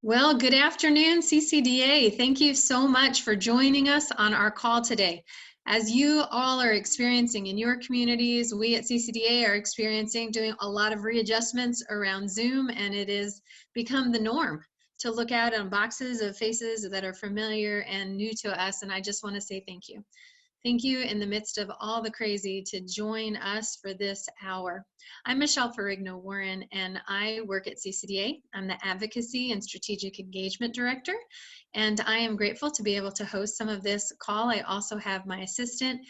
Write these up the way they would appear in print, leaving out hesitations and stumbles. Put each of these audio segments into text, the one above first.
Well, good afternoon, CCDA. Thank you so much for joining us on our call today. As you all are experiencing in your communities, we at CCDA are experiencing doing a lot of readjustments around Zoom, and it has become the norm to look out on boxes of faces that are familiar and new to us, and I just want to say thank you. Thank you in the midst of all the crazy to join us for this hour. I'm Michelle Ferrigno-Warren, and I work at CCDA. I'm the Advocacy and Strategic Engagement Director, and I am grateful to be able to host some of this call. I also have my assistant,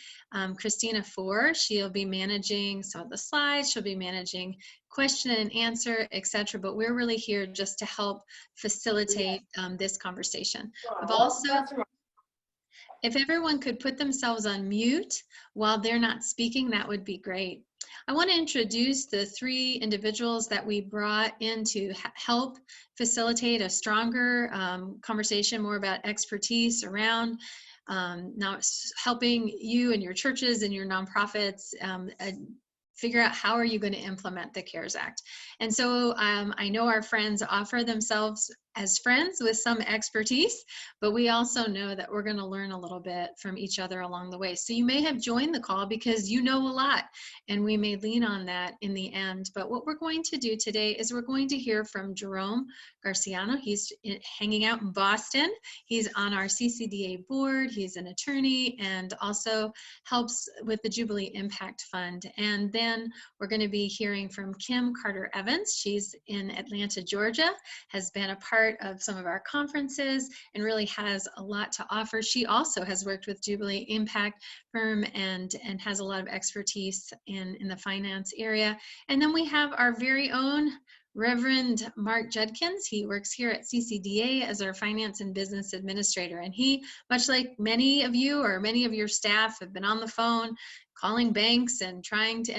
Christina Four. She'll be managing some of the slides. She'll be managing question and answer, etc. But we're really here just to help facilitate this conversation. I've also If everyone could put themselves on mute while they're not speaking, that would be great. I want to introduce the three individuals that we brought in to help facilitate a stronger conversation, more about expertise around now helping you and your churches and your nonprofits figure out how are you going to implement the CARES Act. And so I know our friends offer themselves as friends with some expertise, but we also know that we're going to learn a little bit from each other along the way. So you may have joined the call because you know a lot, and we may lean on that in the end. But what we're going to do today is we're going to hear from Jerome Garciano. He's hanging out in Boston. He's on our CCDA board. He's an attorney and also helps with the Jubilee Impact Fund. And then we're going to be hearing from Kim Carter-Evans. She's in Atlanta, Georgia, has been a part of some of our conferences and really has a lot to offer. She also has worked with Jubilee Impact Firm and has a lot of expertise in the finance area. And then we have our very own Reverend Mark Judkins. He works here at CCDA as our Finance and Business Administrator. And he, much like many of you or many of your staff, have been on the phone calling banks and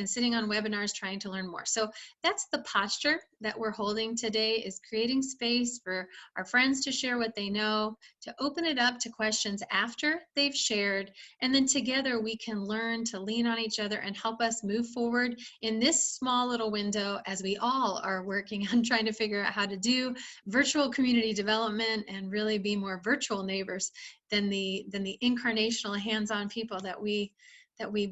sitting on webinars trying to learn more. So that's the posture that we're holding today, is creating space for our friends to share what they know, to open it up to questions after they've shared, and then together we can learn to lean on each other and help us move forward in this small little window as we all are working on trying to figure out how to do virtual community development and really be more virtual neighbors than the incarnational hands-on people that we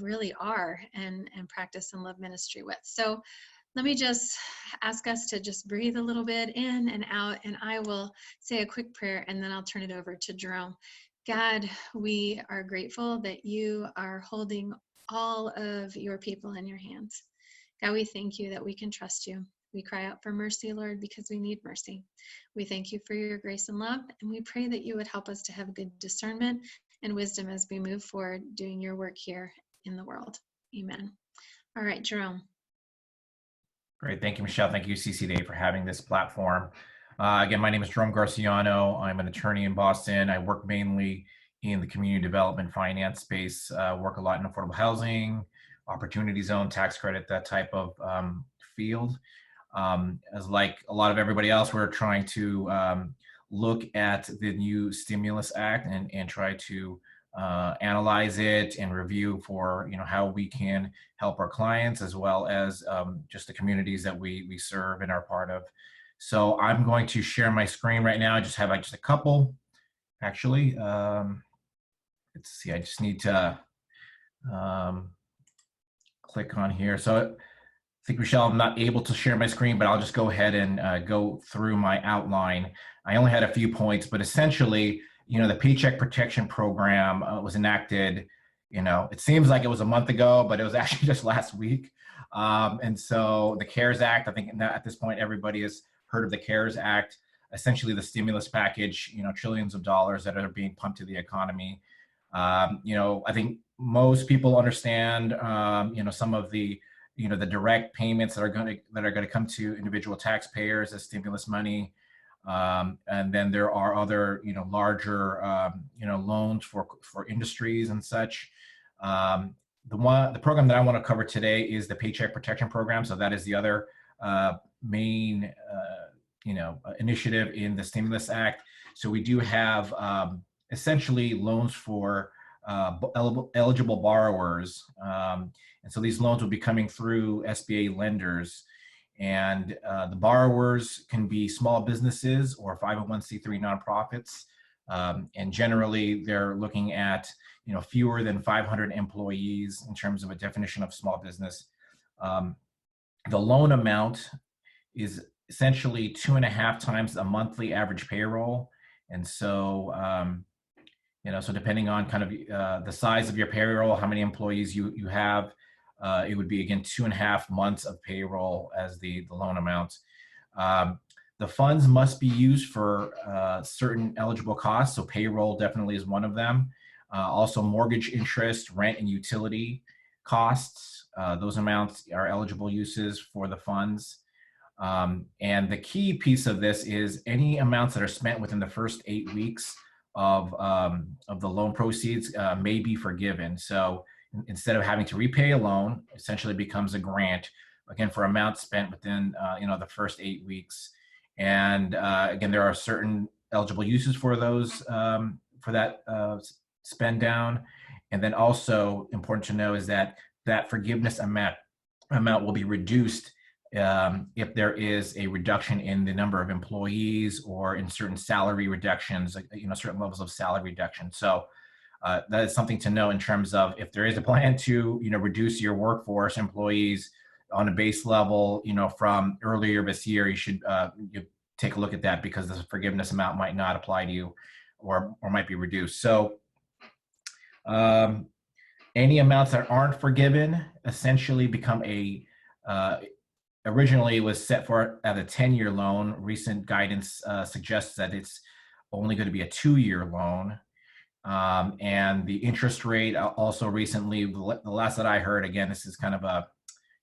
really are and practice and love ministry with. So let me just ask us to just breathe a little bit in and out, and I will say a quick prayer and then I'll turn it over to Jerome. God, we are grateful that you are holding all of your people in your hands. God, we thank you that we can trust you. We cry out for mercy, Lord, because we need mercy. We thank you for your grace and love, and we pray that you would help us to have good discernment and wisdom as we move forward doing your work here in the world. Amen. All right, Jerome. Great. Thank you, Michelle. Thank you, CCDA, for having this platform. Again, my name is Jerome Garciano. I'm an attorney in Boston. I work mainly in the community development finance space, work a lot in affordable housing, opportunity zone, tax credit, that type of field. As like a lot of everybody else, we're trying to look at the new Stimulus Act and try to analyze it and review for how we can help our clients as well as just the communities that we serve and are part of. So I'm going to share my screen right now. I just have just a couple, actually. Let's see, I just need to click on here. So I think, Michelle, I'm not able to share my screen, but I'll just go ahead and go through my outline. I only had a few points, but essentially, the Paycheck Protection Program was enacted, it seems like it was a month ago, but it was actually just last week. And so the CARES Act, I think at this point, everybody has heard of the CARES Act, essentially the stimulus package, trillions of dollars that are being pumped to the economy. I think most people understand, some of the the direct payments that are going to come to individual taxpayers as stimulus money, and then there are other larger loans for industries and such. The program that I want to cover today is the Paycheck Protection Program. So that is the other main initiative in the Stimulus Act. So we do have essentially loans for eligible borrowers. And so these loans will be coming through SBA lenders. And the borrowers can be small businesses or 501c3 nonprofits. And generally, they're looking at fewer than 500 employees in terms of a definition of small business. The loan amount is essentially 2.5 times a monthly average payroll. And so, so depending on kind of the size of your payroll, how many employees you have, it would be, again, 2.5 months of payroll as the loan amount. The funds must be used for certain eligible costs. So payroll definitely is one of them. Also mortgage interest, rent, and utility costs. Those amounts are eligible uses for the funds. And the key piece of this is any amounts that are spent within the first 8 weeks of the loan proceeds may be forgiven. So instead of having to repay a loan, essentially becomes a grant, again, for amounts spent within the first 8 weeks. And again, there are certain eligible uses for those, for that spend down. And then also important to know is that forgiveness amount will be reduced if there is a reduction in the number of employees or in certain salary reductions, like, certain levels of salary reduction. So that is something to know in terms of if there is a plan to, reduce your workforce employees on a base level, from earlier this year, you should you take a look at that, because the forgiveness amount might not apply to you or might be reduced. So any amounts that aren't forgiven essentially become originally it was set for at a 10-year loan. Recent guidance suggests that it's only going to be a 2-year loan. And the interest rate also recently, the last that I heard, again, this is kind of a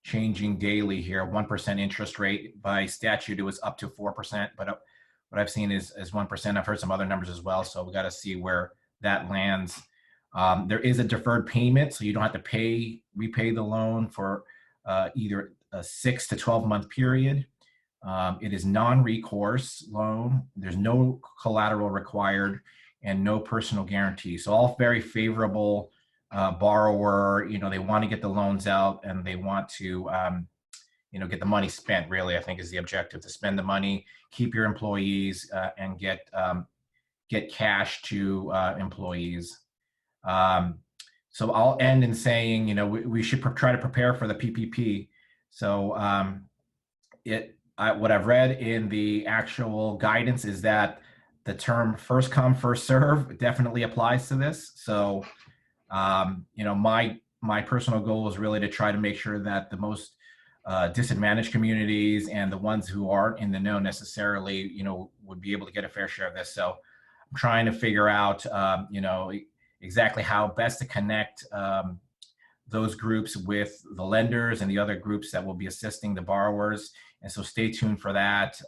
changing daily here, 1% interest rate. By statute, it was up to 4%, but what I've seen is 1%. I've heard some other numbers as well, so we got to see where that lands. There is a deferred payment, so you don't have to repay the loan for either a 6 to 12 month period. It is non-recourse loan. There's no collateral required and no personal guarantee. So all very favorable. Borrower, they want to get the loans out and they want to, get the money spent. Really, I think is the objective: to spend the money, keep your employees, and get cash to employees. So I'll end in saying, we should try to prepare for the PPP. So what I've read in the actual guidance is that the term first come, first serve definitely applies to this. So, my personal goal is really to try to make sure that the most disadvantaged communities and the ones who aren't in the know necessarily, would be able to get a fair share of this. So I'm trying to figure out, exactly how best to connect those groups with the lenders and the other groups that will be assisting the borrowers. And so stay tuned for that.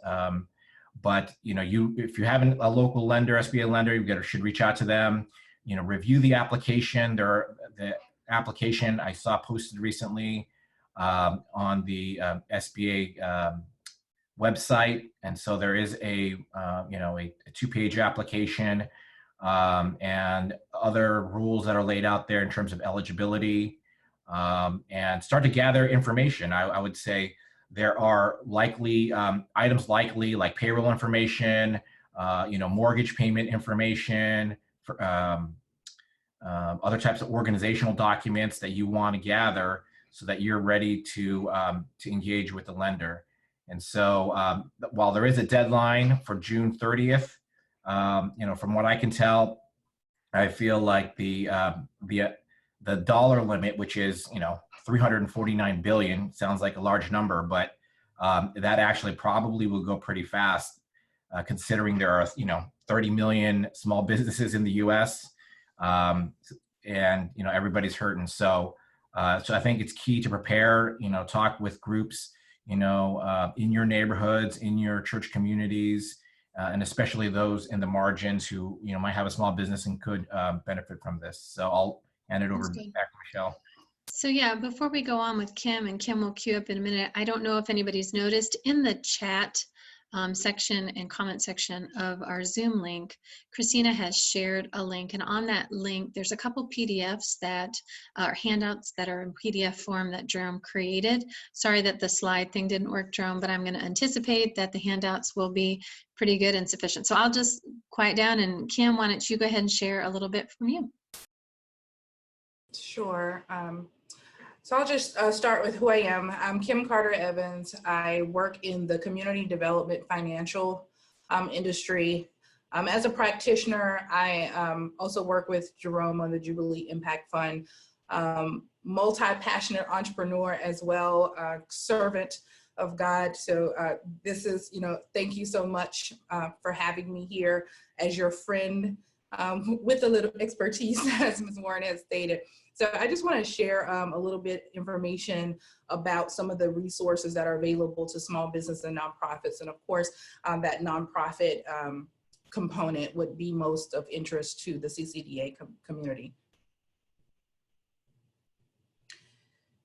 But if you have a local lender, SBA lender, you should reach out to them. Review the application. The application I saw posted recently on the SBA website, and so there is a 2-page application and other rules that are laid out there in terms of eligibility, and start to gather information. I would say there are likely items like payroll information, mortgage payment information, other types of organizational documents that you want to gather so that you're ready to engage with the lender. And so while there is a deadline for June 30th, from what I can tell, I feel like the dollar limit, which is, 349 billion, sounds like a large number, but that actually probably will go pretty fast, considering there are, 30 million small businesses in the U.S. And, everybody's hurting. So I think it's key to prepare, talk with groups, in your neighborhoods, in your church communities, and especially those in the margins who, might have a small business and could benefit from this. So I'll hand it over back to Michelle. So yeah, before we go on with Kim, and Kim will queue up in a minute, I don't know if anybody's noticed in the chat, section and comment section of our Zoom link, Christina has shared a link, and on that link there's a couple PDFs that are handouts that are in PDF form that Jerome created. Sorry that the slide thing didn't work, Jerome, but I'm going to anticipate that the handouts will be pretty good and sufficient. So I'll just quiet down, and Kim, why don't you go ahead and share a little bit from you? Sure. So I'll just start with who I am. I'm Kim Carter Evans. I work in the community development financial industry. As a practitioner, I also work with Jerome on the Jubilee Impact Fund, multi-passionate entrepreneur as well, servant of God. So this is, thank you so much for having me here as your friend with a little expertise, as Ms. Warren has stated. So I just want to share a little bit information about some of the resources that are available to small business and nonprofits. And of course, that nonprofit component would be most of interest to the CCDA community.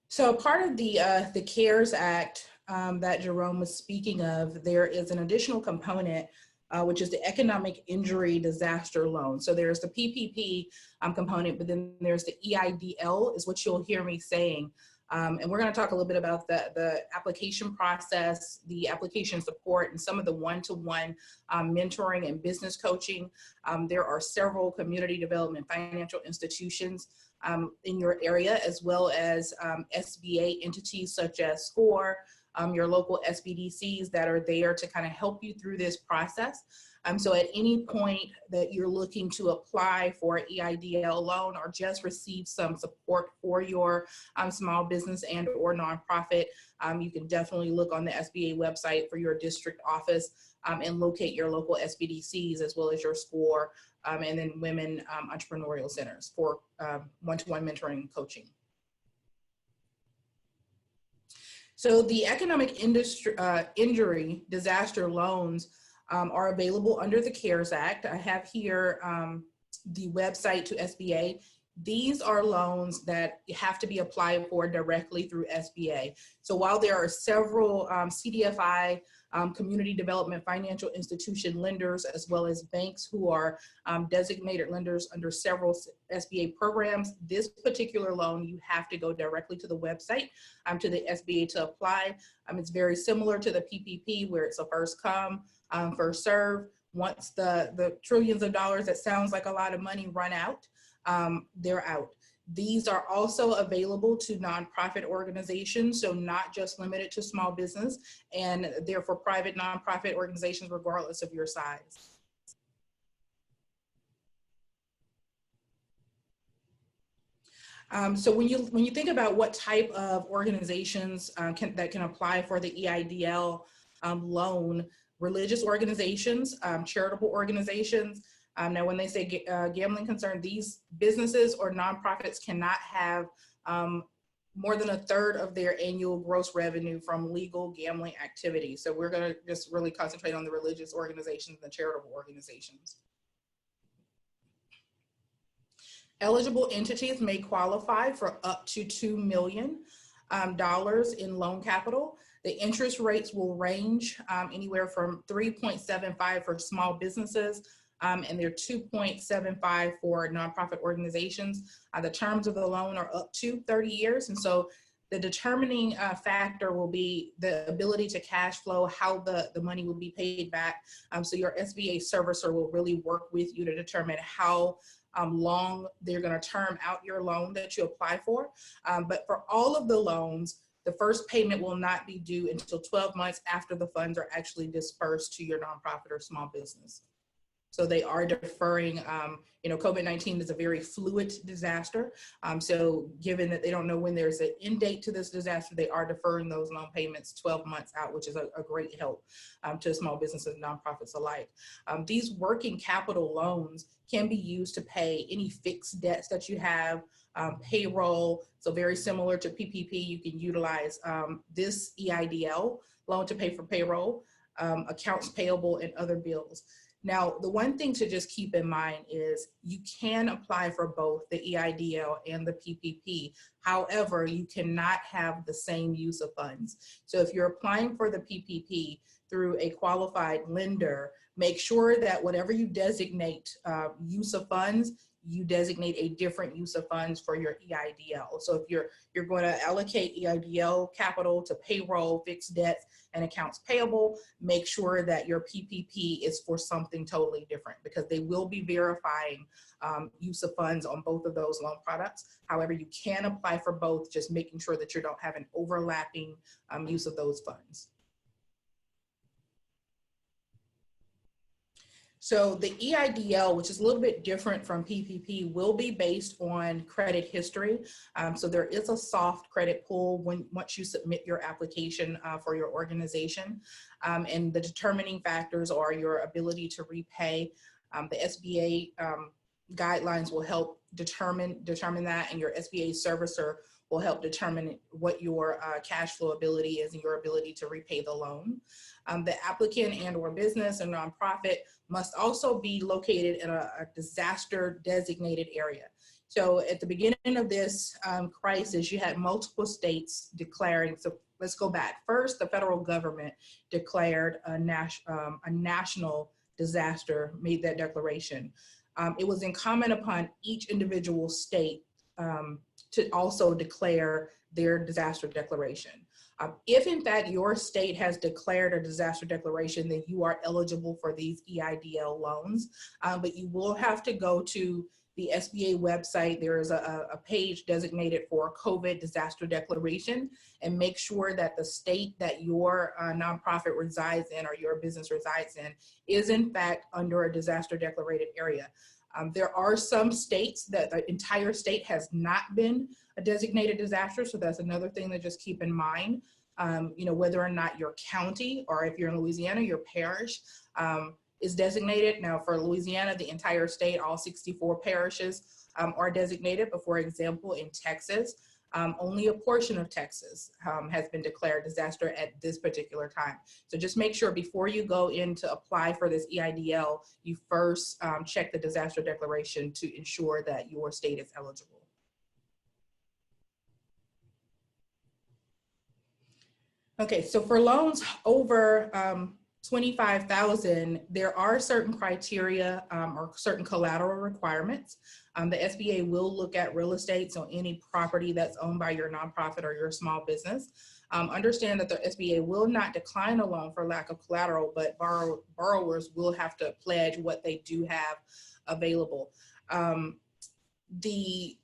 So part of the CARES Act that Jerome was speaking of, there is an additional component which is the economic injury disaster loan. So there's the PPP component, but then there's the EIDL is what you'll hear me saying. And we're going to talk a little bit about the application process, the application support, and some of the one-to-one mentoring and business coaching. There are several community development financial institutions in your area, as well as SBA entities such as SCORE, your local SBDCs that are there to kind of help you through this process. So at any point that you're looking to apply for an EIDL loan or just receive some support for your small business and or nonprofit, you can definitely look on the SBA website for your district office and locate your local SBDCs as well as your SCORE and then women entrepreneurial centers for one-to-one mentoring and coaching. So the economic injury disaster loans are available under the CARES Act. I have here the website to SBA. These are loans that have to be applied for directly through SBA. So while there are several CDFI community development financial institution lenders, as well as banks who are designated lenders under several SBA programs, this particular loan, you have to go directly to the website to the SBA to apply. It's very similar to the PPP, where it's a first come, first serve. Once the trillions of dollars, that sounds like a lot of money, run out, they're out. These are also available to nonprofit organizations, so not just limited to small business, and they're for private nonprofit organizations regardless of your size. So when you think about what type of organizations that can apply for the EIDL loan, religious organizations, charitable organizations. Now, when they say gambling concern, these businesses or nonprofits cannot have more than 1/3 of their annual gross revenue from legal gambling activity. So we're going to just really concentrate on the religious organizations and the charitable organizations. Eligible entities may qualify for up to $2 million in loan capital. The interest rates will range anywhere from 3.75 for small businesses, and they're 2.75 for nonprofit organizations. The terms of the loan are up to 30 years. And so the determining factor will be the ability to cash flow, how the money will be paid back. So your SBA servicer will really work with you to determine how long they're going to term out your loan that you apply for. But for all of the loans, the first payment will not be due until 12 months after the funds are actually dispersed to your nonprofit or small business. So they are deferring, COVID-19 is a very fluid disaster. So given that they don't know when there's an end date to this disaster, they are deferring those loan payments 12 months out, which is a great help to small businesses and nonprofits alike. These working capital loans can be used to pay any fixed debts that you have, payroll. So very similar to PPP, you can utilize this EIDL loan to pay for payroll, accounts payable, and other bills. Now, the one thing to just keep in mind is you can apply for both the EIDL and the PPP. However, you cannot have the same use of funds. So if you're applying for the PPP, through a qualified lender, make sure that whatever you designate use of funds, you designate a different use of funds for your EIDL. So if you're going to allocate EIDL capital to payroll, fixed debts, and accounts payable, make sure that your PPP is for something totally different, because they will be verifying use of funds on both of those loan products. However, you can apply for both, just making sure that you don't have an overlapping use of those funds. So the EIDL, which is a little bit different from PPP, will be based on credit history. So there is a soft credit pull once you submit your application for your organization. And the determining factors are your ability to repay. The SBA guidelines will help determine that, and your SBA servicer will help determine what your cash flow ability is and your ability to repay the loan. The applicant and or business or nonprofit must also be located in a disaster designated area. So at the beginning of this crisis, you had multiple states declaring, so let's go back. First, the federal government declared a national disaster, made that declaration. It was incumbent upon each individual state to also declare their disaster declaration. If in fact your state has declared a disaster declaration, then you are eligible for these EIDL loans, but you will have to go to the SBA website. There is a page designated for COVID disaster declaration, and make sure that the state that your nonprofit resides in or your business resides in is in fact under a disaster declarated area. There are some states that the entire state has not been a designated disaster, so that's another thing to just keep in mind. You know, whether or not your county, or if you're in Louisiana, your parish is designated. Now for Louisiana, the entire state, all 64 parishes are designated, but for example, in Texas, only a portion of Texas has been declared disaster at this particular time. So just make sure before you go in to apply for this EIDL, you first check the disaster declaration to ensure that your state is eligible. Okay, so for loans over 25,000, there are certain criteria or certain collateral requirements. The SBA will look at real estate, so any property that's owned by your nonprofit or your small business. Understand that the SBA will not decline a loan for lack of collateral, but borrowers will have to pledge what they do have available. The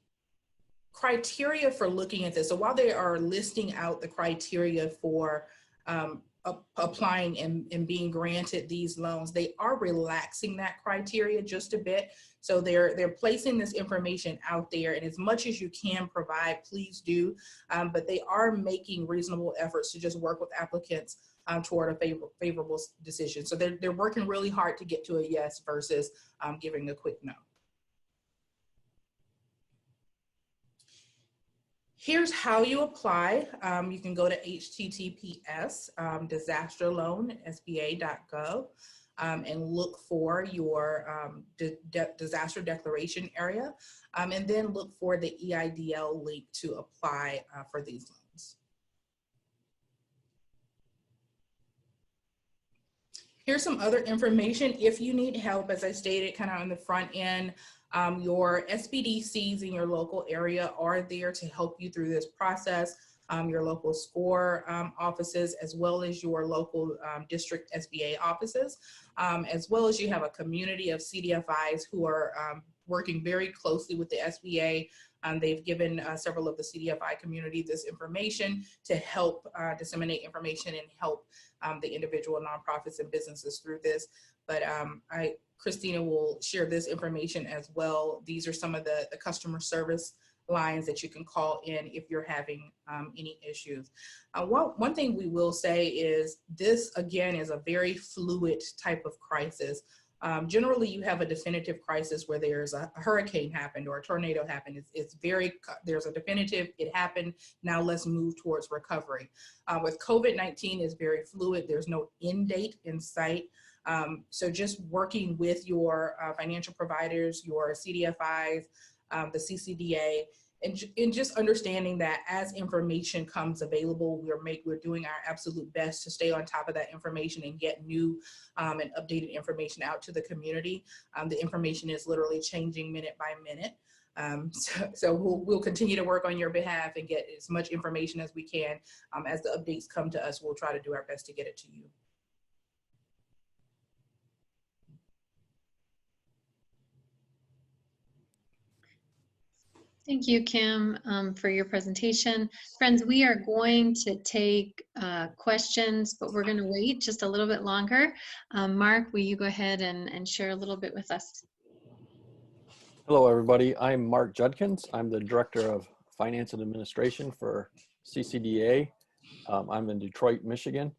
criteria for looking at this, so while they are listing out the criteria for applying and being granted these loans, they are relaxing that criteria just a bit. So they're placing this information out there, and as much as you can provide, please do. But they are making reasonable efforts to just work with applicants toward a favorable decision. So they're working really hard to get to a yes versus giving a quick no. Here's how you apply. You can go to https disasterloan.sba.gov and look for your disaster declaration area, and then look for the EIDL link to apply for these loans. Here's some other information. If you need help, as I stated kind of on the front end, your SBDCs in your local area are there to help you through this process. Your local SCORE offices, as well as your local district SBA offices, as well as you have a community of CDFIs who are working very closely with the SBA. They've given several of the CDFI community this information to help disseminate information and help the individual nonprofits and businesses through this. But Christina will share this information as well. These are some of the customer service lines that you can call in if you're having any issues. One thing we will say is this, again, is a very fluid type of crisis. Generally, you have a definitive crisis where there's a hurricane happened or a tornado happened. There's a definitive, it happened, now let's move towards recovery. With COVID-19, it's very fluid. There's no end date in sight. So just working with your financial providers, your CDFIs, the CCDA, and just understanding that as information comes available, we're doing our absolute best to stay on top of that information and get new and updated information out to the community. The information is literally changing minute by minute. So we'll continue to work on your behalf and get as much information as we can. As the updates come to us, we'll try to do our best to get it to you. Thank you, Kim, for your presentation. Friends, we are going to take questions, but we're going to wait just a little bit longer. Mark, will you go ahead and share a little bit with us? Hello, everybody. I'm Mark Judkins. I'm the Director of Finance and Administration for CCDA. I'm in Detroit, Michigan,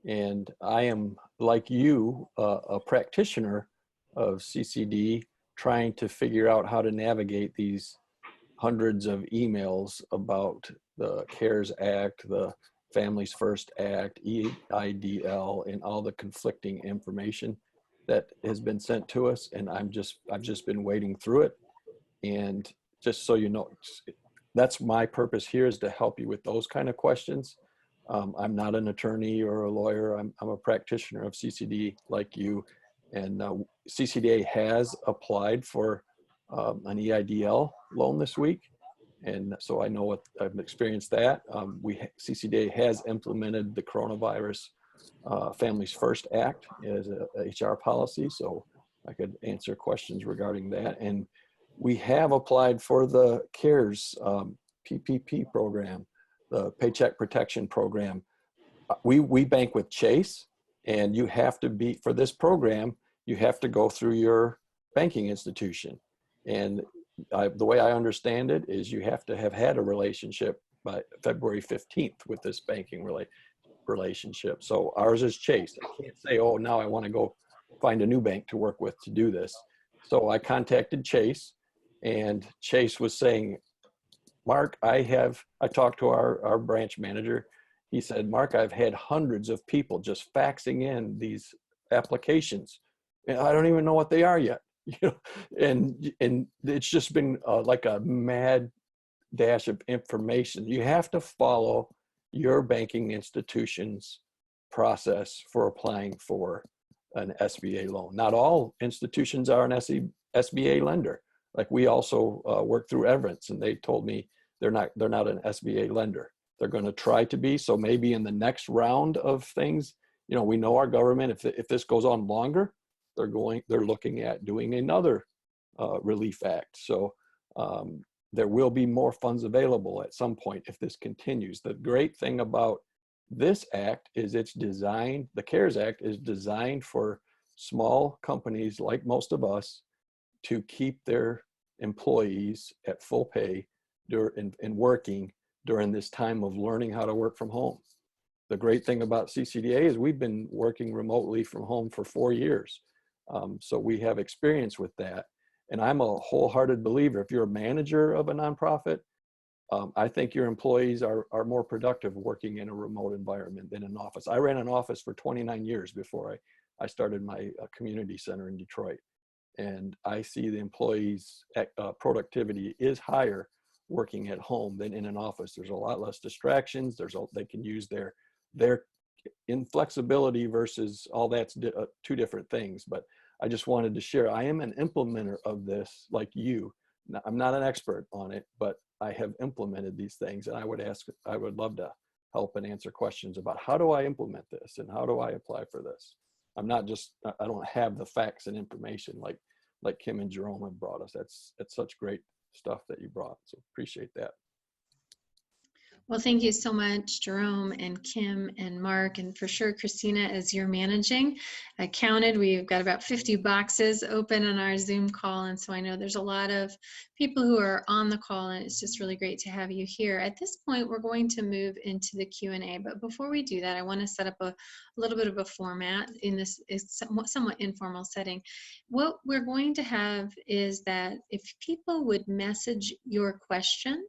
and I am, like you, a practitioner of CCD, trying to figure out how to navigate these hundreds of emails about the CARES Act, the Families First Act, EIDL, and all the conflicting information that has been sent to us. And I've just been wading through it. And just so you know, that's my purpose here, is to help you with those kind of questions. I'm not an attorney or a lawyer. I'm a practitioner of CCD like you. And CCDA has applied for an EIDL loan this week. And so I know what I've experienced that. CCDA has implemented the Coronavirus Families First Act as a HR policy. So I could answer questions regarding that. And we have applied for the CARES PPP program, the Paycheck Protection Program. We bank with Chase, and you have to be, for this program, you have to go through your banking institution. And the way I understand it is you have to have had a relationship by February 15th with this banking relationship. So ours is Chase. I can't say, oh, now I want to go find a new bank to work with to do this. So I contacted Chase, and Chase was saying, Mark, I talked to our branch manager. He said, Mark, I've had hundreds of people just faxing in these applications, and I don't even know what they are yet. You know, and it's just been like a mad dash of information. You have to follow your banking institution's process for applying for an SBA loan. Not all institutions are an SBA lender. Like, we also work through Everence, and they told me they're not an SBA lender. They're going to try to be. So maybe in the next round of things, you know, we know our government, if this goes on longer, they're looking at doing another relief act. So there will be more funds available at some point if this continues. The great thing about this act is it's designed, the CARES Act is designed for small companies like most of us to keep their employees at full pay and working during this time of learning how to work from home. The great thing about CCDA is we've been working remotely from home for 4 years. So we have experience with that. And I'm a wholehearted believer, if you're a manager of a nonprofit, I think your employees are more productive working in a remote environment than an office. I ran an office for 29 years before I started my community center in Detroit. And I see the employees' productivity is higher working at home than in an office. There's a lot less distractions. They can use their inflexibility versus all that's two different things. But I just wanted to share, I am an implementer of this like you. I'm not an expert on it, but I have implemented these things, and I would love to help and answer questions about how do I implement this and how do I apply for this. I don't have the facts and information like Kim and Jerome have brought us. That's such great stuff that you brought. So appreciate that. Well, thank you so much, Jerome and Kim and Mark, and for sure, Christina, as you're managing. I counted, we've got about 50 boxes open on our Zoom call, and so I know there's a lot of people who are on the call, and it's just really great to have you here. At this point, we're going to move into the Q&A, but before we do that, I want to set up a little bit of a format in this somewhat informal setting. What we're going to have is that if people would message your question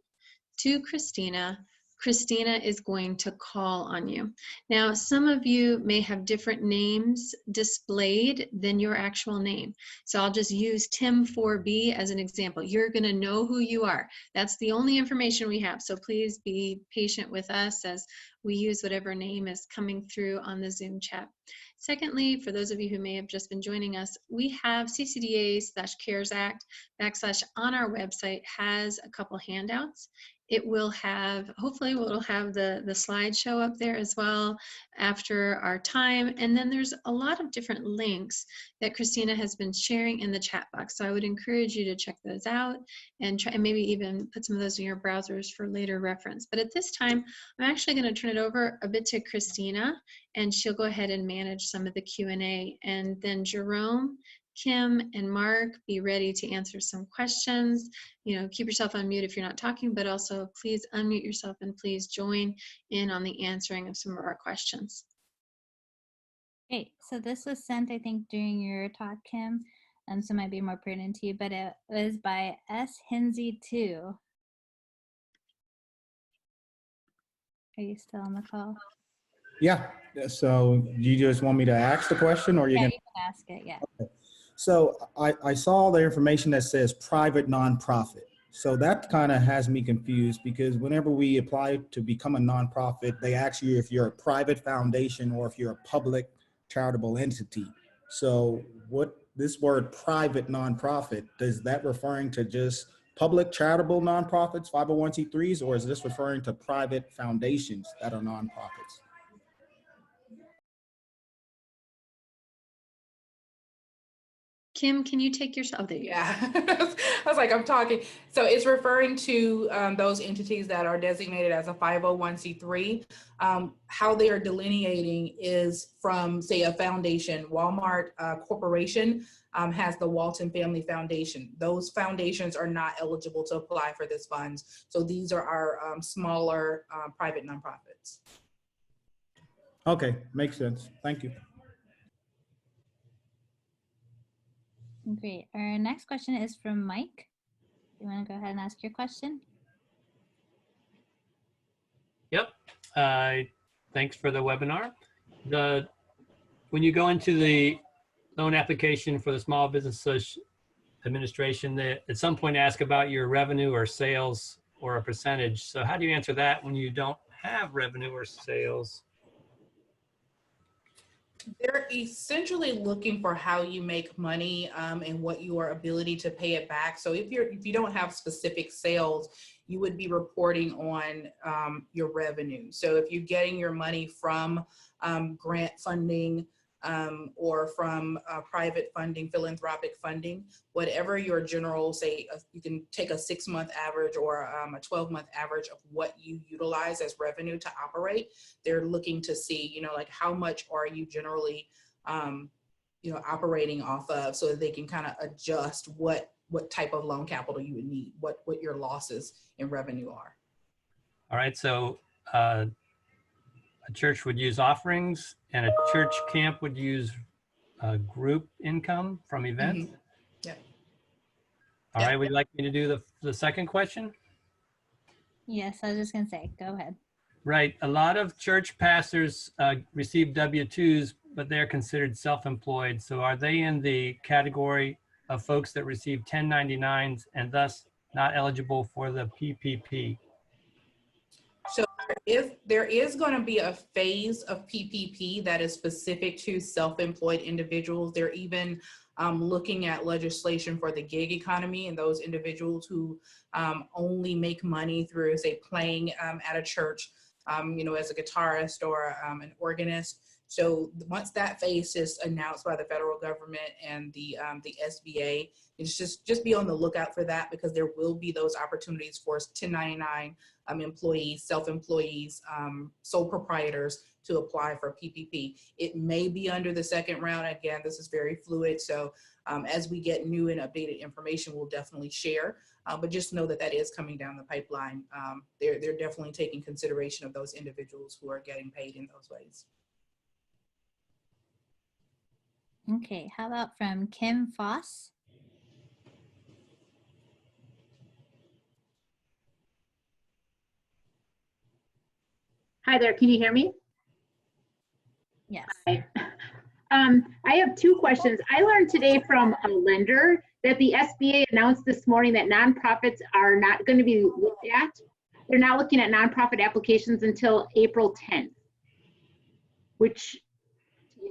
to Christina Christina is going to call on you. Now, some of you may have different names displayed than your actual name. So I'll just use Tim 4B as an example. You're going to know who you are. That's the only information we have. So please be patient with us as we use whatever name is coming through on the Zoom chat. Secondly, for those of you who may have just been joining us, we have CCDA/CARES Act / on our website has a couple handouts. It will have, hopefully it'll have the slideshow up there as well after our time. And then there's a lot of different links that Christina has been sharing in the chat box. So I would encourage you to check those out and try and maybe even put some of those in your browsers for later reference. But at this time, I'm actually going to turn it over a bit to Christina, and she'll go ahead and manage some of the Q&A. And then Jerome, Kim, and Mark, be ready to answer some questions. You know, keep yourself on mute if you're not talking, but also please unmute yourself and please join in on the answering of some of our questions. Great. So this was sent, I think, during your talk, Kim, so it might be more pertinent to you, but it was by S. Hinsey 2. Are you still on the call? Yeah. So you just want me to ask the question, or Yeah, you you can ask it. Yeah. Okay. So I saw the information that says private nonprofit. So that kind of has me confused, because whenever we apply to become a nonprofit, they ask you if you're a private foundation or if you're a public charitable entity. So what this word private nonprofit, is that referring to just public charitable nonprofits, 501c3s, or is this referring to private foundations that are nonprofits? Kim, can you take yourself? Oh, there you go. Yeah, I was like, I'm talking. So it's referring to those entities that are designated as a 501c3. How they are delineating is from, say, a foundation. Walmart Corporation has the Walton Family Foundation. Those foundations are not eligible to apply for this funds. So these are our smaller private nonprofits. Okay, makes sense. Thank you. Great. Our next question is from Mike. You want to go ahead and ask your question? Yep. Thanks for the webinar. When you go into the loan application for the Small Business Administration, they at some point ask about your revenue or sales or a percentage. So how do you answer that when you don't have revenue or sales? They're essentially looking for how you make money and what your ability to pay it back. So if you don't have specific sales, you would be reporting on your revenue. So if you're getting your money from grant funding or from private funding, philanthropic funding, whatever your general, say, you can take a 6-month average or a 12-month average of what you utilize as revenue to operate. They're looking to see, you know, like how much are you generally, you know, operating off of, so that they can kind of adjust what type of loan capital you would need, what your losses in revenue are. All right, so a church would use offerings, and a church camp would use group income from events. Mm-hmm. Yeah. All right, would you like me to do the second question? Yes, I was just going to say, go ahead. Right, a lot of church pastors receive W-2s, but they're considered self-employed. So are they in the category of folks that receive 1099s and thus not eligible for the PPP? So if there is going to be a phase of PPP that is specific to self-employed individuals, they're even looking at legislation for the gig economy and those individuals who only make money through, say, playing at a church, you know, as a guitarist or an organist. So once that phase is announced by the federal government and the SBA, it's just be on the lookout for that, because there will be those opportunities for 1099 employees, self-employees, sole proprietors to apply for PPP. It may be under the second round. Again, this is very fluid. So as we get new and updated information, we'll definitely share. But just know that that is coming down the pipeline. They're definitely taking consideration of those individuals who are getting paid in those ways. Okay, how about from Kim Foss? Hi there, can you hear me? Yes. Hi. I have two questions. I learned today from a lender that the SBA announced this morning that nonprofits are not going to be looked at. They're not looking at nonprofit applications until April 10th, which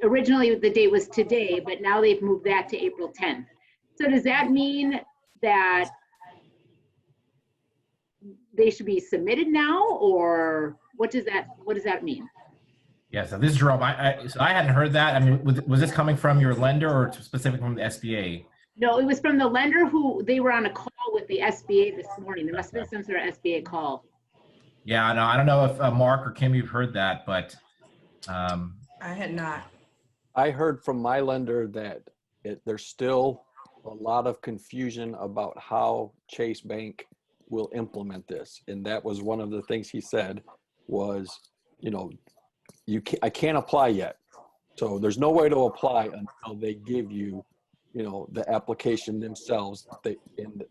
originally the date was today, but now they've moved that to April 10th. So does that mean that they should be submitted now, or what does that mean? Yeah, so this is Jerome. So I hadn't heard that. I mean, was this coming from your lender or specific from the SBA? No, it was from the lender who they were on a call with the SBA this morning. There must have been some sort of SBA call. Yeah, no, I don't know if Mark or Kim, you've heard that, but I had not. I heard from my lender that there's still a lot of confusion about how Chase Bank will implement this. And that was one of the things he said was, you know, I can't apply yet. So there's no way to apply until they give you, you know, the application themselves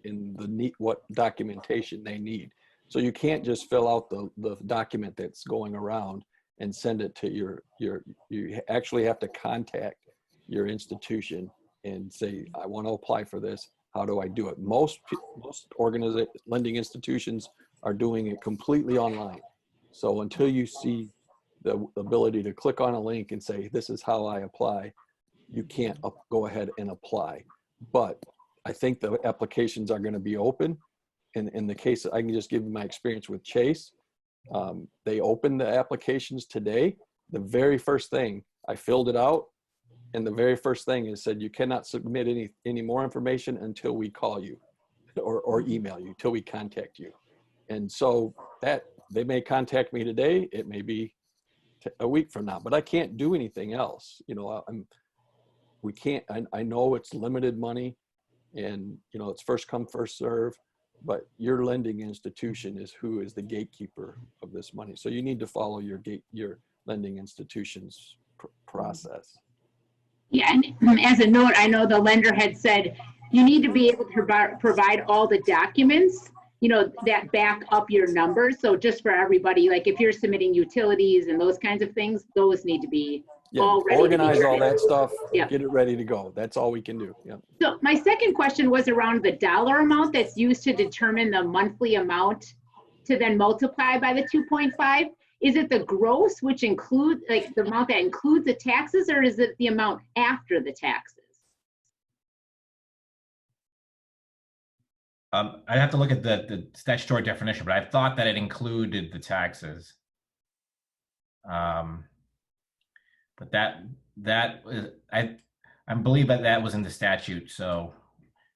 in what documentation they need. So you can't just fill out the document that's going around and send it to you actually have to contact your institution and say, I want to apply for this. How do I do it? Most lending institutions are doing it completely online. So until you see the ability to click on a link and say, this is how I apply, you can't go ahead and apply. But I think the applications are going to be open. And in the case, I can just give you my experience with Chase. They opened the applications today. The very first thing, I filled it out. And the very first thing is said, you cannot submit any more information until we call you or email you, till we contact you. And so that they may contact me today. It may be a week from now, but I can't do anything else. You know, we can't, I know it's limited money and, you know, it's first come, first serve, but your lending institution is who is the gatekeeper of this money. So you need to follow your lending institution's process. Yeah, and as a note, I know the lender had said, you need to be able to provide all the documents, you know, that back up your numbers. So just for everybody, like if you're submitting utilities and those kinds of things, those need to be all ready. Organize all that stuff, yep. Get it ready to go. That's all we can do. Yeah. So my second question was around the dollar amount that's used to determine the monthly amount to then multiply by the 2.5. Is it the gross, which includes like the amount that includes the taxes, or is it the amount after the taxes? I'd have to look at the statutory definition, but I thought that it included the taxes. But I believe that was in the statute. So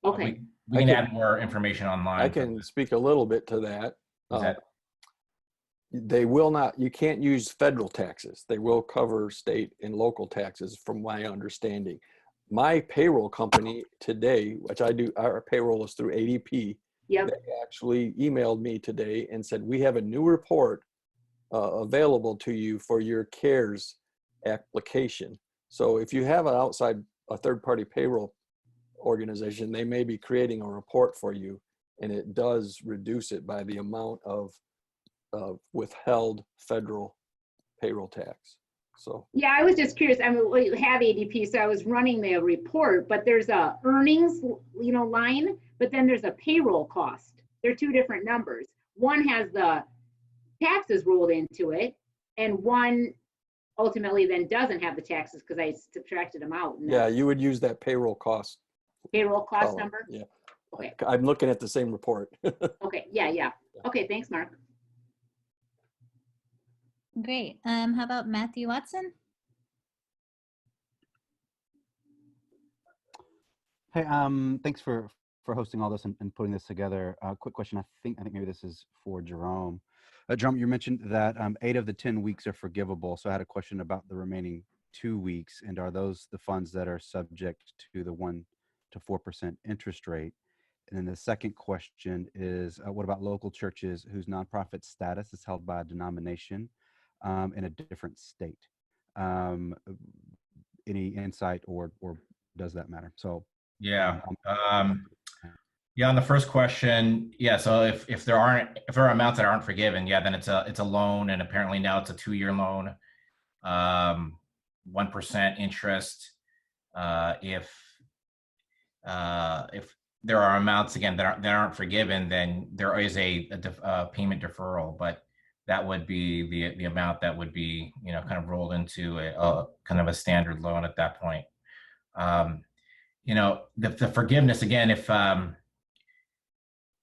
okay, we can add more information online. I can speak a little bit to that. They will not, you can't use federal taxes. They will cover state and local taxes from my understanding. My payroll company today, which I do, our payroll is through ADP. Yep. They actually emailed me today and said, we have a new report available to you for your CARES application. So if you have a third-party payroll organization, they may be creating a report for you, and it does reduce it by the amount of withheld federal payroll tax. So yeah, I was just curious. I mean, we have ADP, so I was running the report, but there's a earnings, you know, line, but then there's a payroll cost. They're two different numbers. One has the taxes rolled into it, and one ultimately then doesn't have the taxes because I subtracted them out. Yeah, you would use that payroll cost. Payroll cost number? Yeah. Okay. I'm looking at the same report. Okay, yeah. Okay, thanks, Mark. Great. How about Matthew Watson? Hey, thanks for hosting all this and putting this together. Quick question. I think maybe this is for Jerome. Jerome, you mentioned that 8 of the 10 weeks are forgivable. So I had a question about the remaining 2 weeks, and are those the funds that are subject to the 1 to 4% interest rate? And then the second question is, what about local churches whose nonprofit status is held by a denomination in a different state? Any insight or does that matter? So yeah, Yeah, on the first question, yeah. So if there are amounts that aren't forgiven, yeah, then it's a loan, and apparently now it's a 2-year loan, 1% interest. If there are amounts again that aren't forgiven, then there is a payment deferral, but that would be the amount that would be kind of rolled into a kind of a standard loan at that point. Um, the forgiveness again, if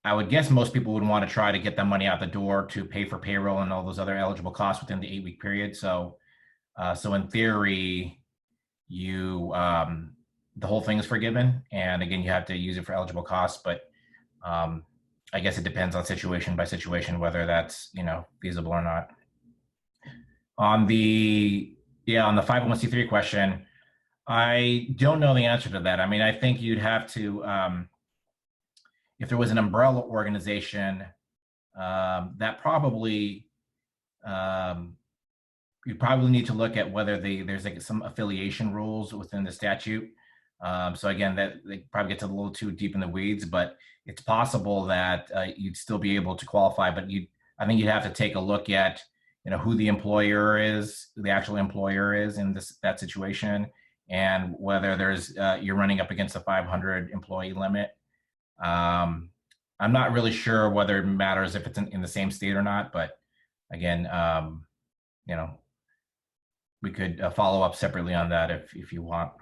I would guess most people would want to try to get that money out the door to pay for payroll and all those other eligible costs within the 8-week period. So in theory, the whole thing is forgiven, and again, you have to use it for eligible costs. But I guess it depends on situation by situation whether that's feasible or not. On the 501c3 question, I don't know the answer to that. I mean, I think you'd have to, if there was an umbrella organization, that probably, you probably need to look at whether there's like some affiliation rules within the statute. So again, that they probably gets a little too deep in the weeds, but it's possible that you'd still be able to qualify. But I think you'd have to take a look at who the employer is, the actual employer is in that situation, and whether there's you're running up against the 500 employee limit. I'm not really sure whether it matters if it's in the same state or not, but again, we could follow up separately on that if you want.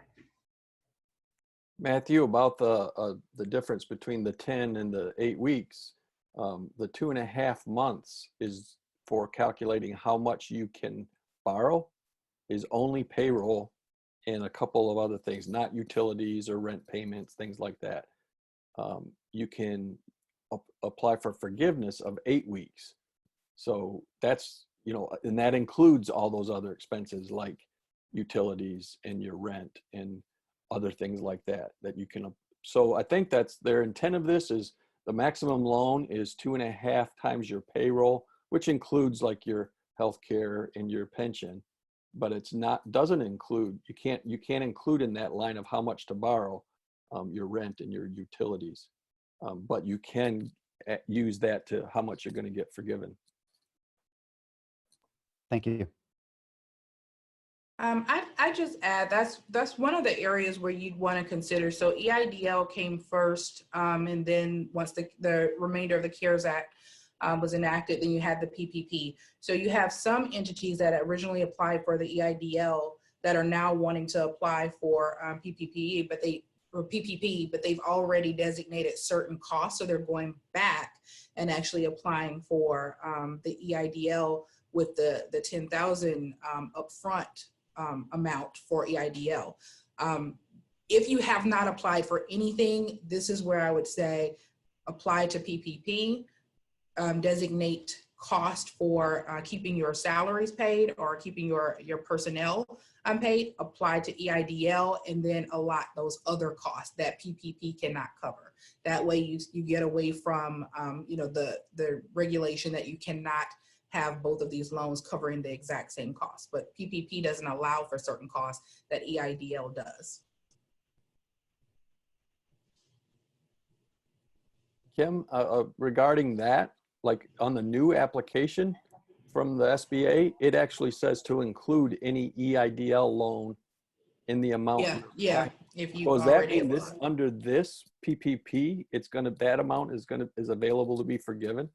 Matthew, about the difference between the 10 and the 8 weeks, the 2.5 months is for calculating how much you can borrow, is only payroll and a couple of other things, not utilities or rent payments, things like that. You can apply for forgiveness of 8 weeks. So that's, and that includes all those other expenses like utilities and your rent and other things like that you can. So I think that's their intent of this is the maximum loan is 2.5 times your payroll, which includes like your health care and your pension, but doesn't include, you can't include in that line of how much to borrow your rent and your utilities. But you can use that to how much you're going to get forgiven. Thank you. I just add that's one of the areas where you'd want to consider. So EIDL came first, and then once the remainder of the CARES Act was enacted, then you had the PPP. So you have some entities that originally applied for the EIDL that are now wanting to apply for PPP, but they've already designated certain costs, so they're going back and actually applying for the EIDL with the 10,000 upfront amount for EIDL. If you have not applied for anything, this is where I would say apply to PPP, designate cost for keeping your salaries paid or keeping your personnel paid, apply to EIDL, and then allot those other costs that PPP cannot cover. That way you get away from the regulation that you cannot have both of these loans covering the exact same cost, but PPP doesn't allow for certain costs that EIDL does. Kim, regarding that, like on the new application from the SBA, it actually says to include any EIDL loan in the amount. Yeah. If you so does that mean this under this PPP, that amount is available to be forgiven?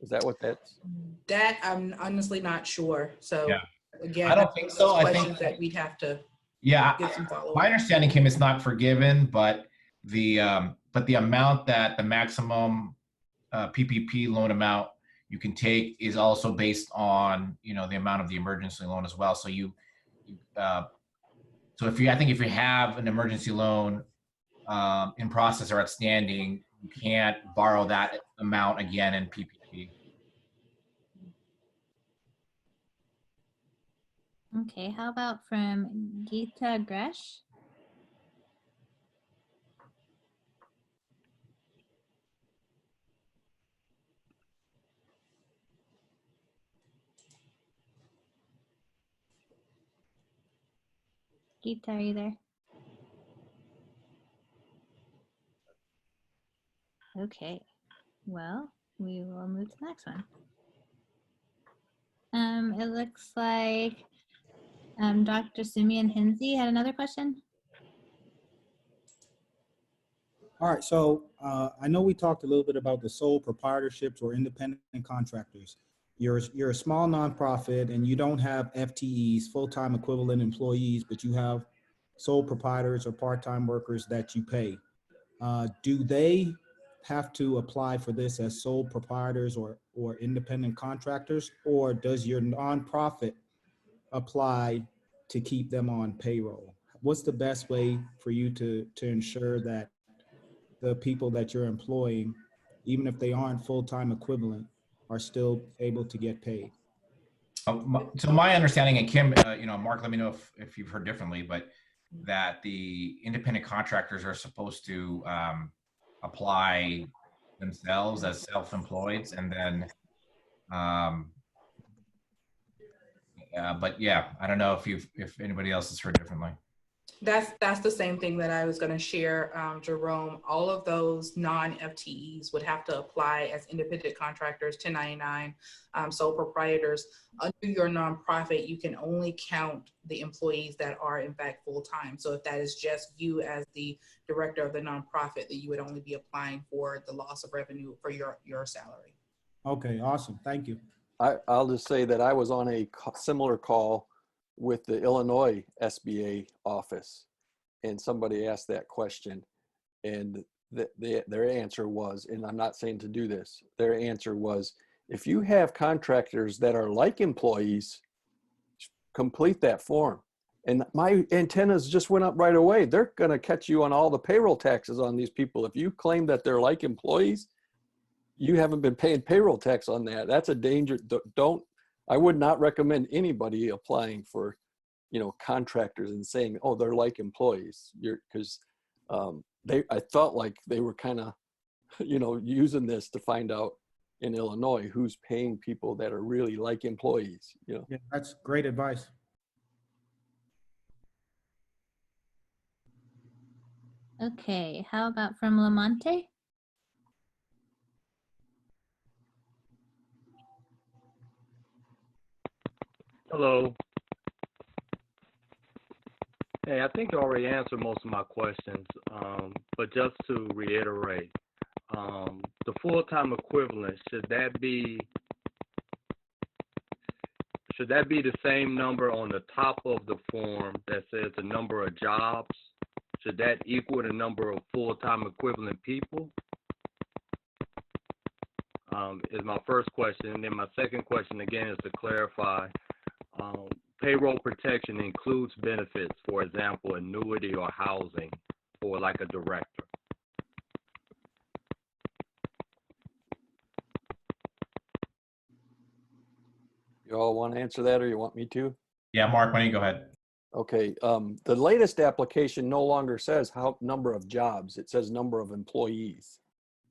Is that what that's? That I'm honestly not sure. So Yeah. again, I don't think so. I think that we'd have to get some follow-up. My understanding, Kim, is not forgiven, but the amount that the maximum PPP loan amount you can take is also based on the amount of the emergency loan as well. So so if you have an emergency loan in process or outstanding, you can't borrow that amount again in PPP. Okay, how about from Geeta Gresh? Geeta, are you there? Okay, well, we will move to the next one. It looks like Dr. Simeon Hinsey had another question. All right, so I know we talked a little bit about the sole proprietorships or independent contractors. You're a small nonprofit and you don't have FTEs, full-time equivalent employees, but you have sole proprietors or part-time workers that you pay. Do they have to apply for this as sole proprietors or independent contractors, or does your nonprofit apply to keep them on payroll? What's the best way for you to ensure that the people that you're employing, even if they aren't full-time equivalent, are still able to get paid? So my understanding, and Kim, Mark, let me know if you've heard differently, but that the independent contractors are supposed to apply themselves as self-employed, and then, but yeah, I don't know if anybody else has heard differently. That's the same thing that I was going to share, Jerome. All of those non-FTEs would have to apply as independent contractors, 1099, sole proprietors. Under your nonprofit, you can only count the employees that are in fact full-time. So if that is just you as the director of the nonprofit, that you would only be applying for the loss of revenue for your salary. Okay, awesome. Thank you. I'll just say that I was on a similar call with the Illinois SBA office, and somebody asked that question, and their answer was, and I'm not saying to do this, their answer was, if you have contractors that are like employees, complete that form. And my antennas just went up right away. They're going to catch you on all the payroll taxes on these people. If you claim that they're like employees, you haven't been paying payroll tax on that. That's a danger. I would not recommend anybody applying for, contractors and saying, oh, they're like employees. Because I felt like they were kind of, using this to find out in Illinois who's paying people that are really like employees. Yeah, that's great advice. Okay, how about from Lamonte? Hello. Hey, I think you already answered most of my questions, but just to reiterate, the full-time equivalent, should that be the same number on the top of the form that says the number of jobs? Should that equal the number of full-time equivalent people? Is my first question. And then my second question, again, is to clarify, payroll protection includes benefits, for example, annuity or housing for like a director. You all want to answer that, or you want me to? Yeah, Mark, why don't you go ahead? Okay, the latest application no longer says number of jobs. It says number of employees.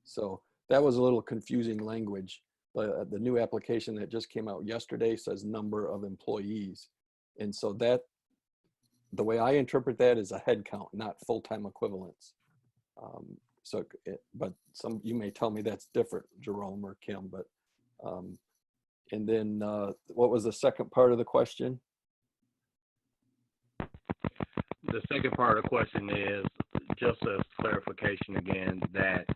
So that was a little confusing language. The new application that just came out yesterday says number of employees. And so that, the way I interpret that is a head count, not full-time equivalents. But you may tell me that's different, Jerome or Kim, but, and then what was the second part of the question? The second part of the question is, just as clarification again, that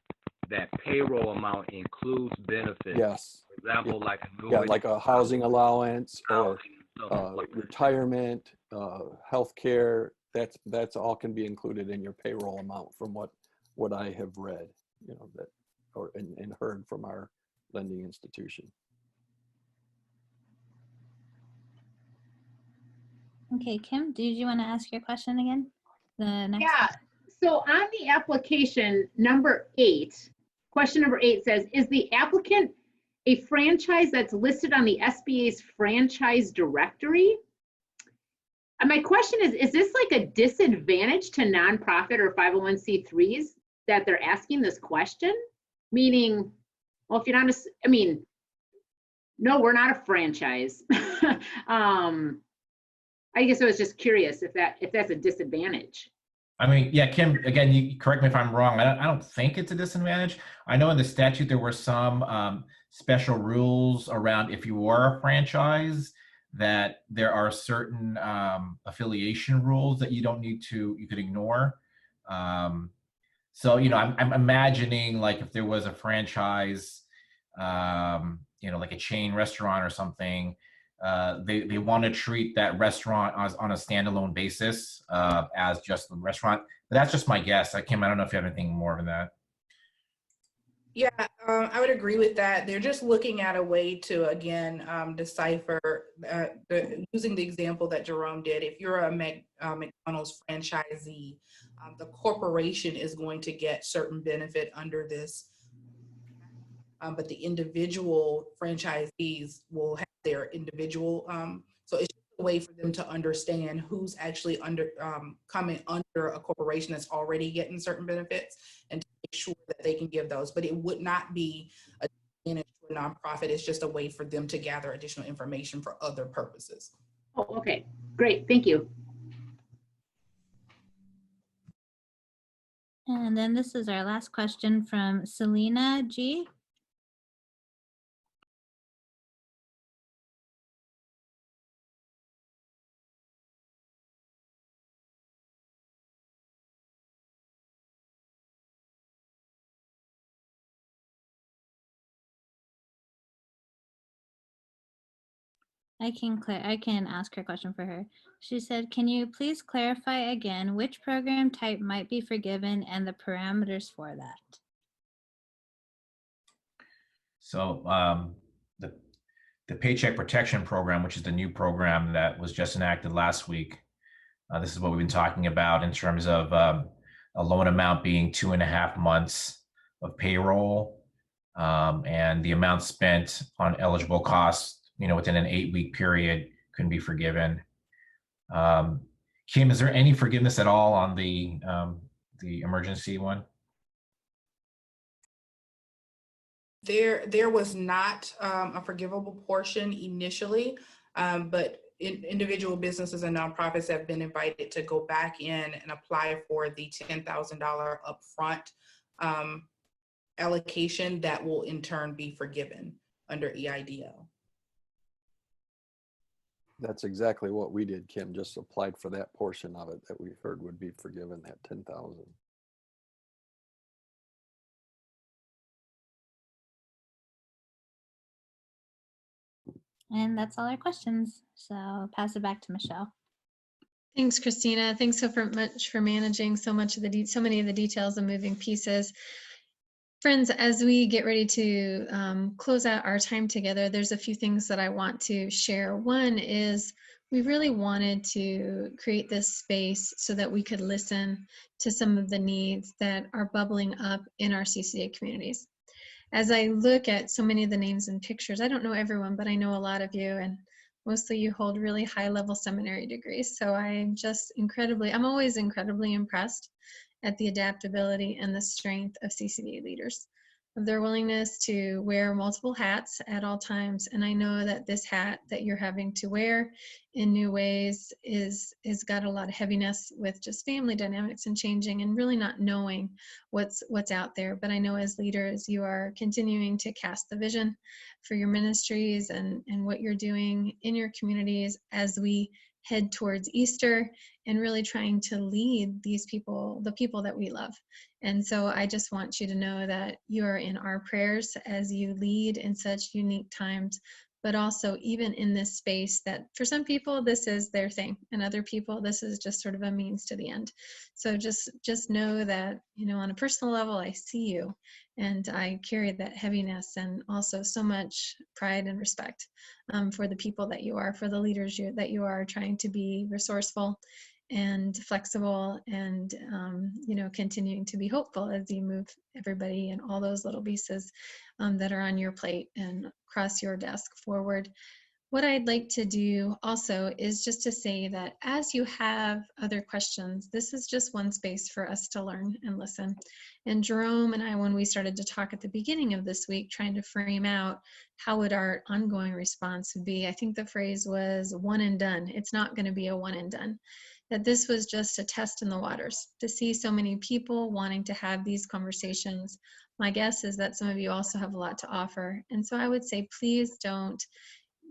payroll amount includes benefits. Yes. For example, like annuity, like a housing allowance or retirement, health care. That's all can be included in your payroll amount from what I have read, and heard from our lending institution. Okay, Kim, did you want to ask your question again? The next Yeah, so on the application number 8, question number 8 says, is the applicant a franchise that's listed on the SBA's franchise directory? And my question is this like a disadvantage to nonprofit or 501c3s that they're asking this question? Meaning, well, if you're not no, we're not a franchise. I guess I was just curious if that's a disadvantage. I mean, yeah, Kim, again, you correct me if I'm wrong. I don't think it's a disadvantage. I know in the statute there were some special rules around if you were a franchise, that there are certain affiliation rules that you don't need to, you could ignore. Um, so, you know, I'm imagining like if there was a franchise, you know, like a chain restaurant or something, they want to treat that restaurant as, on a standalone basis as just the restaurant. But that's just my guess. I don't know if you have anything more than that. Yeah, I would agree with that. They're just looking at a way to, again, decipher, using the example that Jerome did. If you're a McDonald's franchisee, the corporation is going to get certain benefit under this, but the individual franchisees will have their individual. So it's just a way for them to understand who's actually coming under a corporation that's already getting certain benefits, and to make sure that they can give those. But it would not be a nonprofit. It's just a way for them to gather additional information for other purposes. Oh, okay, great, thank you. And then this is our last question from Selena G. I can ask her question for her. She said, can you please clarify again which program type might be forgiven and the parameters for that? So the Paycheck Protection Program, which is the new program that was just enacted last week, this is what we've been talking about in terms of a loan amount being 2.5 months of payroll, and the amount spent on eligible costs, you know, within an 8-week period can be forgiven. Kim, is there any forgiveness at all on the emergency one? There was not a forgivable portion initially, but individual businesses and nonprofits have been invited to go back in and apply for the $10,000 upfront allocation that will in turn be forgiven under EIDL. That's exactly what we did, Kim, just applied for that portion of it that we heard would be forgiven, that 10,000. And that's all our questions. So I'll pass it back to Michelle. Thanks, Christina. Thanks so much for managing so many of the details and moving pieces. Friends, as we get ready to close out our time together, there's a few things that I want to share. One is we really wanted to create this space so that we could listen to some of the needs that are bubbling up in our CCDA communities. As I look at so many of the names and pictures, I don't know everyone, but I know a lot of you, and mostly you hold really high-level seminary degrees. So I'm always incredibly impressed at the adaptability and the strength of CCDA leaders, of their willingness to wear multiple hats at all times. And I know that this hat that you're having to wear in new ways is got a lot of heaviness with just family dynamics and changing and really not knowing what's out there. But I know as leaders, you are continuing to cast the vision for your ministries and what you're doing in your communities as we head towards Easter, and really trying to lead these people, the people that we love. And so I just want you to know that you are in our prayers as you lead in such unique times, but also even in this space that for some people, this is their thing, and other people, this is just sort of a means to the end. So just know that, you know, on a personal level, I see you, and I carry that heaviness and also so much pride and respect for the people that you are, for the leaders that you are, trying to be resourceful and flexible and, you know, continuing to be hopeful as you move everybody and all those little pieces that are on your plate and across your desk forward. What I'd like to do also is just to say that as you have other questions, this is just one space for us to learn and listen. And Jerome and I, when we started to talk at the beginning of this week, trying to frame out how would our ongoing response be, I think the phrase was one and done. It's not going to be a one and done. that this was just a test in the waters to see so many people wanting to have these conversations. My guess is that some of you also have a lot to offer. And so I would say, please don't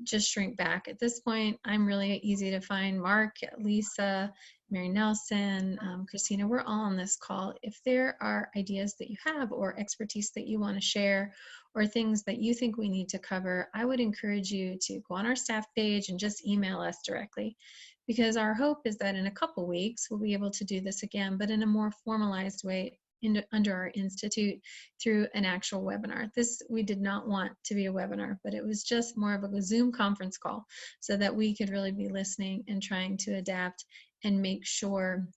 just shrink back. At this point, I'm really easy to find. Mark, Lisa, Mary Nelson, Christina, we're all on this call. If there are ideas that you have or expertise that you want to share or things that you think we need to cover, I would encourage you to go on our staff page and just email us directly, because our hope is that in a couple weeks, we'll be able to do this again, but in a more formalized way under our institute through an actual webinar. This, we did not want to be a webinar, but it was just more of a Zoom conference call so that we could really be listening and trying to adapt and make sure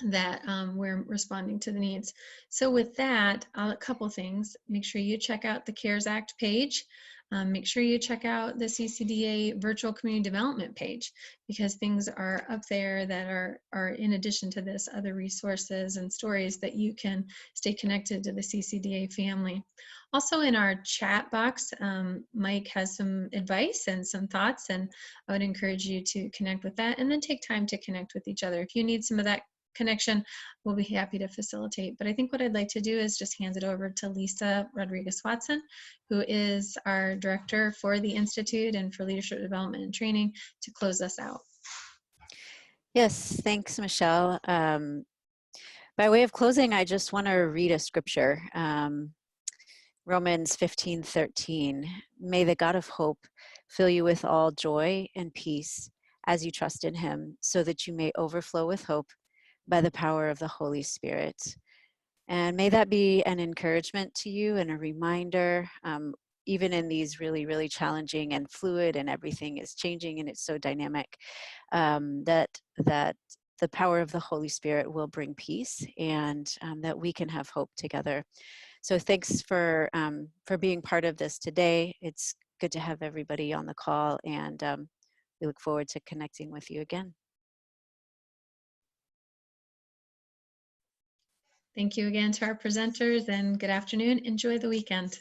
that we're responding to the needs. So with that, a couple things. Make sure you check out the CARES Act page. Make sure you check out the CCDA virtual community development page, because things are up there that are in addition to this, other resources and stories that you can stay connected to the CCDA family. Also in our chat box, Mike has some advice and some thoughts, and I would encourage you to connect with that and then take time to connect with each other. If you need some of that connection, we'll be happy to facilitate. But I think what I'd like to do is just hand it over to Lisa Rodriguez-Watson, who is our director for the Institute and for Leadership Development and Training, to close us out. Yes, thanks, Michelle. By way of closing, I just want to read a scripture. Romans 15:13. May the God of hope fill you with all joy and peace as you trust in him, so that you may overflow with hope by the power of the Holy Spirit. And may that be an encouragement to you and a reminder, even in these really, really challenging and fluid, and everything is changing and it's so dynamic, that the power of the Holy Spirit will bring peace, and that we can have hope together. So thanks for being part of this today. It's good to have everybody on the call, and we look forward to connecting with you again. Thank you again to our presenters, and good afternoon. Enjoy the weekend.